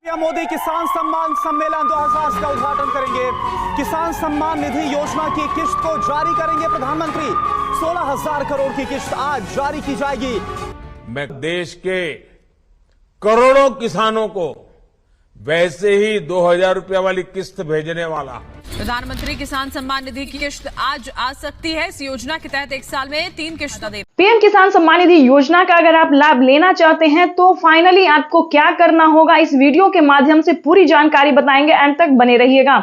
PM Modi किसान सम्मान सम्मेलन 2000 का उद्घाटन करेंगे। किसान सम्मान निधि योजना की किश्त को जारी करेंगे प्रधानमंत्री। 16,000 करोड़ की किश्त आज जारी की जाएगी। मैं देश के करोड़ों किसानों को वैसे ही 2,000 रुपये वाली किस्त भेजने वाला। प्रधानमंत्री किसान सम्मान निधि की किश्त आज आ सकती है। इस योजना के तहत एक साल में 3 किश्तें दें। पीएम किसान सम्मान निधि योजना का अगर आप लाभ लेना चाहते हैं तो फाइनली आपको क्या करना होगा, इस वीडियो के माध्यम से पूरी जानकारी बताएंगे, अंत तक बने रहिएगा।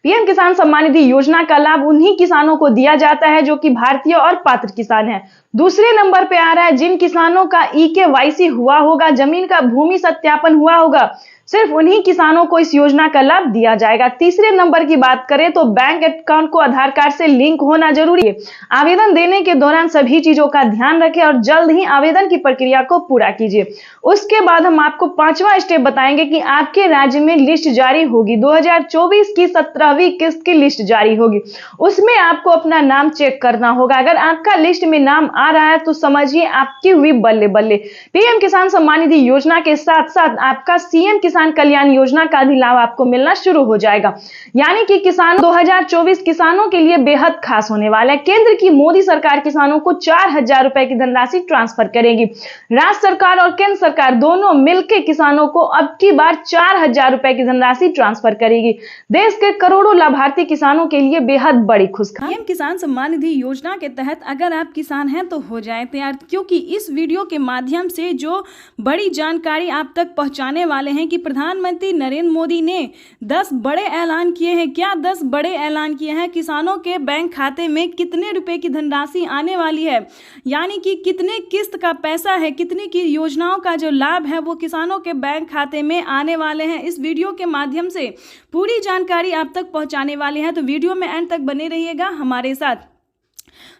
पीएम किसान सम्मान निधि योजना का लाभ उन्हीं किसानों को दिया जाता है जो कि भारतीय और पात्र किसान हैं। दूसरे नंबर पे आ रहा है जिन किसानों का EKYC हुआ होगा, जमीन का भूमि सत्यापन हुआ होगा, सिर्फ उन्हीं किसानों को इस योजना का लाभ दिया जाएगा। तीसरे नंबर की बात करें तो बैंक अकाउंट को आधार कार्ड से लिंक होना जरूरी है। आवेदन देने के दौरान सभी चीजों का ध्यान रखें और जल्द ही आवेदन की प्रक्रिया को पूरा कीजिए। उसके बाद हम आपको 5वां स्टेप बताएंगे कि आपके राज्य में लिस्ट जारी होगी। 2024 की 17वीं किस्त की लिस्ट जारी होगी, उसमें आपको अपना नाम चेक करना होगा। अगर आपका लिस्ट में नाम आ रहा है तो समझिए आपकी हुई बल्ले बल्ले। पीएम किसान सम्मान निधि योजना के साथ साथ आपका CM किसान कल्याण योजना का भी लाभ आपको मिलना शुरू हो जाएगा। यानी कि किसान 2024 किसानों के लिए बेहद खास होने वाला है। केंद्र की मोदी सरकार किसानों को 4,000 रुपए की धनराशि ट्रांसफर करेगी। राज्य सरकार और केंद्र सरकार दोनों मिलकर किसानों को अब की बार 4,000 रुपए की धनराशि ट्रांसफर करेगी। देश के करोड़ों लाभार्थी किसानों के लिए बेहद बड़ी खुशखबरी। पीएम किसान सम्मान निधि योजना के तहत अगर आप किसान हैं तो हो जाए तैयार, क्योंकि इस वीडियो के माध्यम से जो बड़ी जानकारी आप तक पहुंचाने वाले हैं कि प्रधानमंत्री नरेंद्र मोदी ने 10 बड़े ऐलान किए हैं। क्या 10 बड़े ऐलान किए हैं? किसानों के बैंक खाते में कितने रुपए की धनराशि आने वाली है, यानी कि कितने किस्त का पैसा है, कितनी की योजनाओं का जो लाभ है वो किसानों के बैंक खाते में आने वाले हैं। इस वीडियो के माध्यम से पूरी जानकारी आप तक पहुंचाने वाले हैं, तो वीडियो में अंत तक बने रहिएगा हमारे साथ।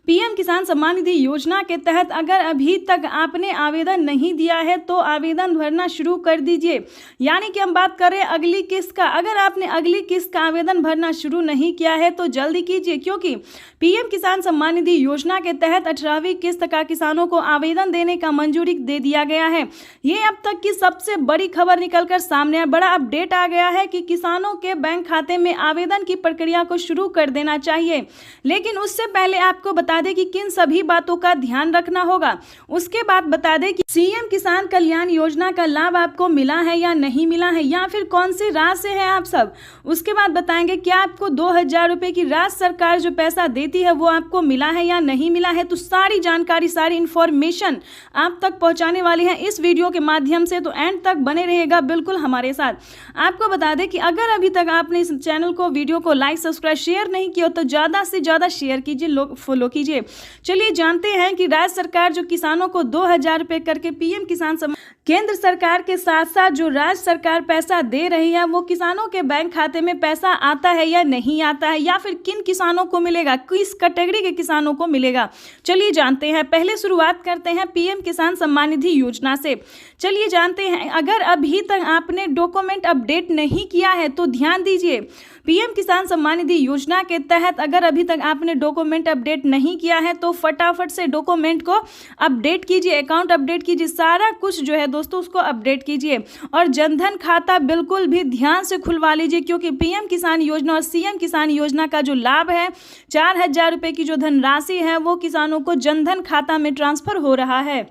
पीएम किसान सम्मान निधि योजना के तहत अगर अभी तक आपने आवेदन नहीं दिया है तो आवेदन भरना शुरू कर दीजिए। यानी कि हम बात करें अगली किस्त का, अगर आपने अगली किस्त का आवेदन भरना शुरू नहीं किया है तो जल्दी कीजिए, क्योंकि पीएम किसान सम्मान निधि योजना के तहत 18वीं किस्त का किसानों को आवेदन देने का मंजूरी दे दिया गया है। ये अब तक की सबसे बड़ी खबर निकलकर सामने है। बड़ा अपडेट आ गया है कि किसानों के बैंक खाते में आवेदन की प्रक्रिया को शुरू कर देना चाहिए। लेकिन उससे पहले आपको बता दें कि किन सभी बातों का ध्यान रखना होगा। उसके बाद बता दें कि CM किसान कल्याण योजना का लाभ आपको मिला है या नहीं मिला है, या फिर कौन से राज्य से हैं आप सब। उसके बाद बताएंगे क्या आपको 2,000 रुपए की राज्य सरकार जो पैसा देती है वो आपको मिला है या नहीं मिला है। तो सारी जानकारी, सारी इंफॉर्मेशन आप तक पहुंचाने वाली है इस वीडियो के माध्यम से, तो एंड तक बने रहेगा बिल्कुल हमारे साथ। आपको बता दें कि अगर अभी तक आपने इस चैनल को, वीडियो को लाइक, सब्सक्राइब, शेयर नहीं किया तो ज्यादा से ज्यादा शेयर कीजिए, फॉलो कीजिए। चलिए जानते हैं कि राज्य सरकार जो किसानों को 2,000 रुपए करके पीएम किसान सम्मान, केंद्र सरकार के साथ साथ जो राज्य सरकार पैसा दे रही है वो किसानों के बैंक खाते में पैसा आता है या नहीं आता है, या फिर किन किसानों को मिलेगा, किस कैटेगरी के किसानों को मिलेगा। चलिए जानते हैं। पहले शुरुआत करते हैं पीएम किसान सम्मान निधि योजना से। चलिए जानते हैं, अगर अभी तक आपने डॉक्यूमेंट अपडेट नहीं किया है तो ध्यान दीजिए। पीएम किसान सम्मान निधि योजना के तहत अगर अभी तक आपने डॉक्यूमेंट अपडेट नहीं किया है तो फटाफट से डॉक्यूमेंट को अपडेट कीजिए, अकाउंट अपडेट कीजिए, सारा कुछ जो है दोस्तों उसको अपडेट कीजिए। और जनधन खाता बिल्कुल भी ध्यान से खुलवा लीजिए, क्योंकि पीएम किसान योजना और CM किसान योजना का जो लाभ है, 4,000 रुपए की जो धनराशि है वो किसानों को जनधन खाता में ट्रांसफर हो रहा है।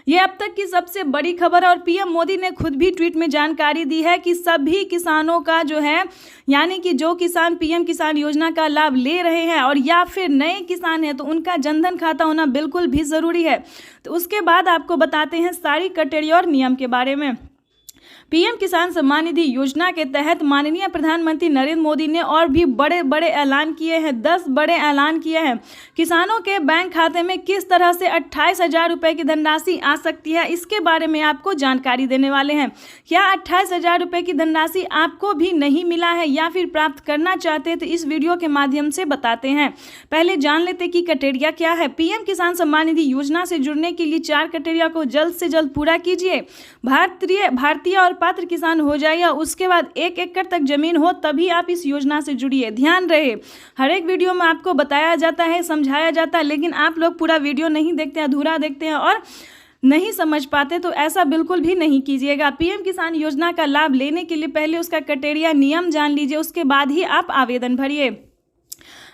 ये अब तक की सबसे बड़ी खबर है और पीएम मोदी ने खुद भी ट्वीट में जानकारी दी है कि सभी किसानों का जो है, यानी कि जो किसान पीएम किसान योजना का लाभ ले रहे हैं और या फिर नए किसान हैं तो उनका जनधन खाता होना बिल्कुल भी ज़रूरी है। तो उसके बाद आपको बताते हैं सारी क्राइटेरिया और नियम के बारे में। पीएम किसान सम्मान निधि योजना के तहत माननीय प्रधानमंत्री नरेंद्र मोदी ने और भी बड़े बड़े ऐलान किए हैं। 10 बड़े ऐलान किए हैं। किसानों के बैंक खाते में किस तरह से 28,000 रुपए की धनराशि आ सकती है, इसके बारे में आपको जानकारी देने वाले हैं। क्या 28,000 रुपए की धनराशि आपको भी नहीं मिला है या फिर प्राप्त करना चाहते हैं तो इस वीडियो के माध्यम से बताते हैं। पहले जान लेते कि क्राइटेरिया क्या है। पीएम किसान सम्मान निधि योजना से जुड़ने के लिए 4 क्राइटेरिया को जल्द से जल्द पूरा कीजिए। भारतीय और पात्र किसान हो जाइए, उसके बाद 1 एकड़ तक जमीन हो तभी आप इस योजना से जुड़िए। ध्यान रहे, हर एक वीडियो में आपको बताया जाता है, समझाया जाता है, लेकिन आप लोग पूरा वीडियो नहीं देखते हैं, अधूरा देखते हैं और नहीं समझ पाते तो ऐसा बिल्कुल भी नहीं कीजिएगा। पीएम किसान योजना का लाभ लेने के लिए पहले उसका क्राइटेरिया नियम जान लीजिए, उसके बाद ही आप आवेदन भरिए।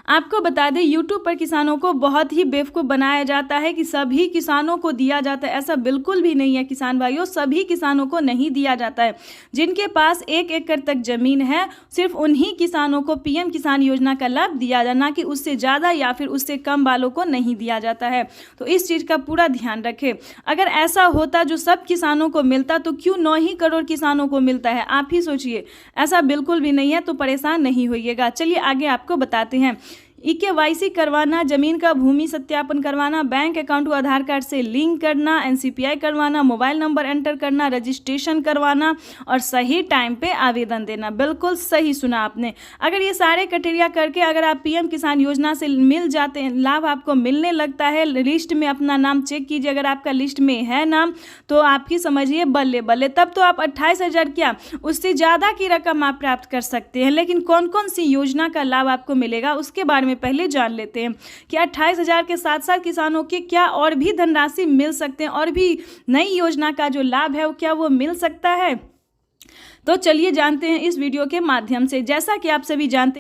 आपको बता दें, YouTube पर किसानों को बहुत ही बेवकूफ़ बनाया जाता है कि सभी किसानों को दिया जाता है। ऐसा बिल्कुल भी नहीं है किसान भाइयों, सभी किसानों को नहीं दिया जाता है। जिनके पास 1 एकड़ तक ज़मीन है, सिर्फ उन्हीं किसानों को पीएम किसान योजना का लाभ दिया जाए, ना कि उससे ज़्यादा या फिर उससे कम वालों को नहीं दिया जाता है। तो इस चीज़ का पूरा ध्यान रखें। अगर ऐसा होता जो सब किसानों को मिलता तो क्यों 9 ही करोड़ किसानों को मिलता है, आप ही सोचिए। ऐसा बिल्कुल भी नहीं है, तो परेशान नहीं होइएगा। चलिए आगे आपको बताते हैं। EKYC करवाना, जमीन का भूमि सत्यापन करवाना, बैंक अकाउंट को आधार कार्ड से लिंक करना, NCPI करवाना, मोबाइल नंबर एंटर करना, रजिस्ट्रेशन करवाना और सही टाइम पे आवेदन देना। बिल्कुल सही सुना आपने। अगर ये सारे क्राइटेरिया करके अगर आप पीएम किसान योजना से मिल जाते हैं, लाभ आपको मिलने लगता है, लिस्ट में अपना नाम चेक कीजिए, अगर आपका लिस्ट में है नाम तो आपकी समझिए बल्ले बल्ले, तब तो आप 28,000 क्या उससे ज़्यादा की रकम आप प्राप्त कर सकते हैं। लेकिन कौन कौन सी योजना का लाभ आपको मिलेगा उसके बारे में पहले जान लेते हैं कि 28,000 के साथ साथ किसानों के क्या और भी धनराशि मिल सकते हैं, और भी नई योजना का जो लाभ है वो क्या वो मिल सकता है। तो चलिए जानते हैं इस वीडियो के माध्यम से। जैसा कि आप सभी जानते